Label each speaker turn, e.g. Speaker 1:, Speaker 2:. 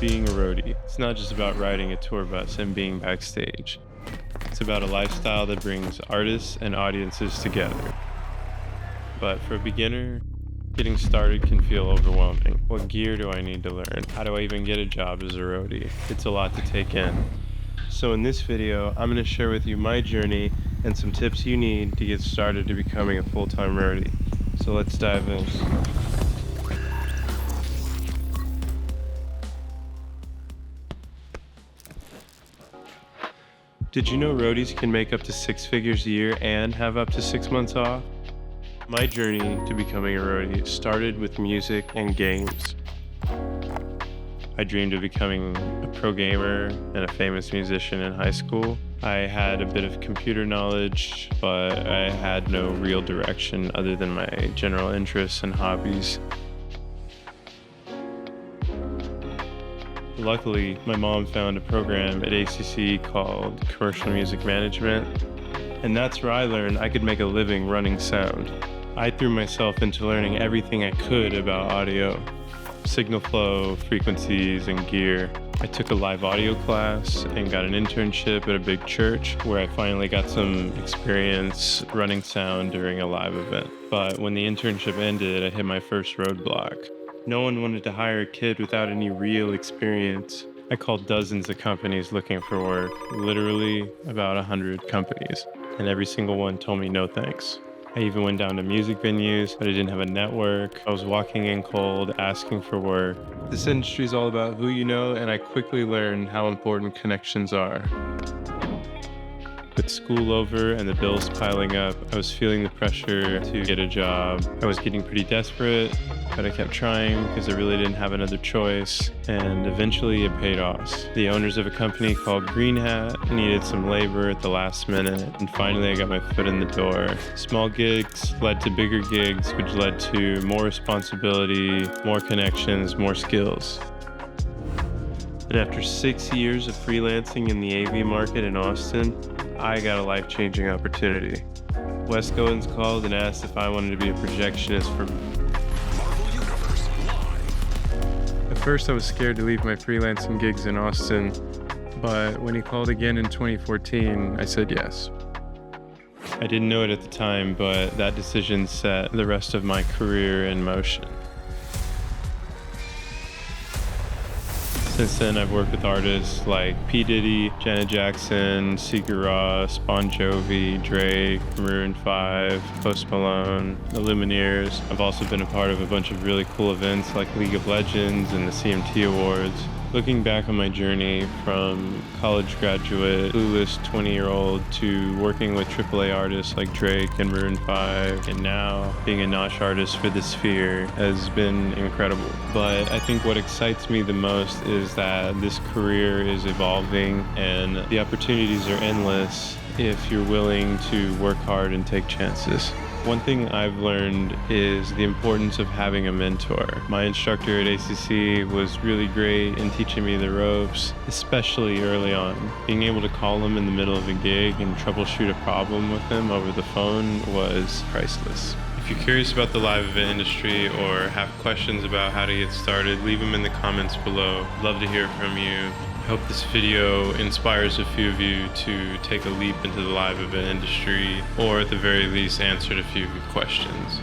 Speaker 1: being a roadie. It's not just about riding a tour bus and being backstage. It's about a lifestyle that brings artists and audiences together. But for a beginner, getting started can feel overwhelming. What gear do I need to learn? How do I even get a job as a roadie? It's a lot to take in. So in this video, I'm going to share with you my journey and some tips you need to get started to becoming a full-time roadie. So let's dive in. Did you know roadies can make up to 6 figures a year and have up to 6 months off? My journey to becoming a roadie started with music and games. I dreamed of becoming a pro gamer and a famous musician in high school. I had a bit of computer knowledge, but I had no real direction other than my general interests and hobbies. Luckily, my mom found a program at ACC called Commercial Music Management, and that's where I learned I could make a living running sound. I threw myself into learning everything I could about audio, signal flow, frequencies, and gear. I took a live audio class and got an internship at a big church where I finally got some experience running sound during a live event. But when the internship ended, I hit my first roadblock. No one wanted to hire a kid without any real experience. I called dozens of companies looking for work, literally about 100 companies, and every single one told me no thanks. I even went down to music venues, but I didn't have a network. I was walking in cold, asking for work. This industry is all about who you know, and I quickly learned how important connections are. With school over and the bills piling up, I was feeling the pressure to get a job. I was getting pretty desperate, but I kept trying because I really didn't have another choice, and eventually it paid off. The owners of a company called Green Hat needed some labor at the last minute, and finally I got my foot in the door. Small gigs led to bigger gigs, which led to more responsibility, more connections, more skills. And after 6 years of freelancing in the AV market in Austin, I got a life-changing opportunity. Wes Goins called and asked if I wanted to be a projectionist for At first I was scared to leave my freelancing gigs in Austin, but when he called again in 2014, I said yes. I didn't know it at the time, but that decision set the rest of my career in motion. Since then, I've worked with artists like P. Diddy, Janet Jackson, Sigur Rós, Bon Jovi, Drake, Maroon 5, Post Malone, the Lumineers. I've also been a part of a bunch of really cool events like League of Legends and the CMT Awards. Looking back on my journey from college graduate, clueless 20-year-old to working with AAA artists like Drake and Maroon 5, and now being a nosh artist for the Sphere has been incredible. But I think what excites me the most is that this career is evolving and the opportunities are endless if you're willing to work hard and take chances. One thing I've learned is the importance of having a mentor. My instructor at ACC was really great in teaching me the ropes, especially early on. Being able to call him in the middle of a gig and troubleshoot a problem with him over the phone was priceless. If you're curious about the live event industry or have questions about how to get started, leave them in the comments below. Love to hear from you. I hope this video inspires a few of you to take a leap into the live event industry, or at the very least answered a few questions.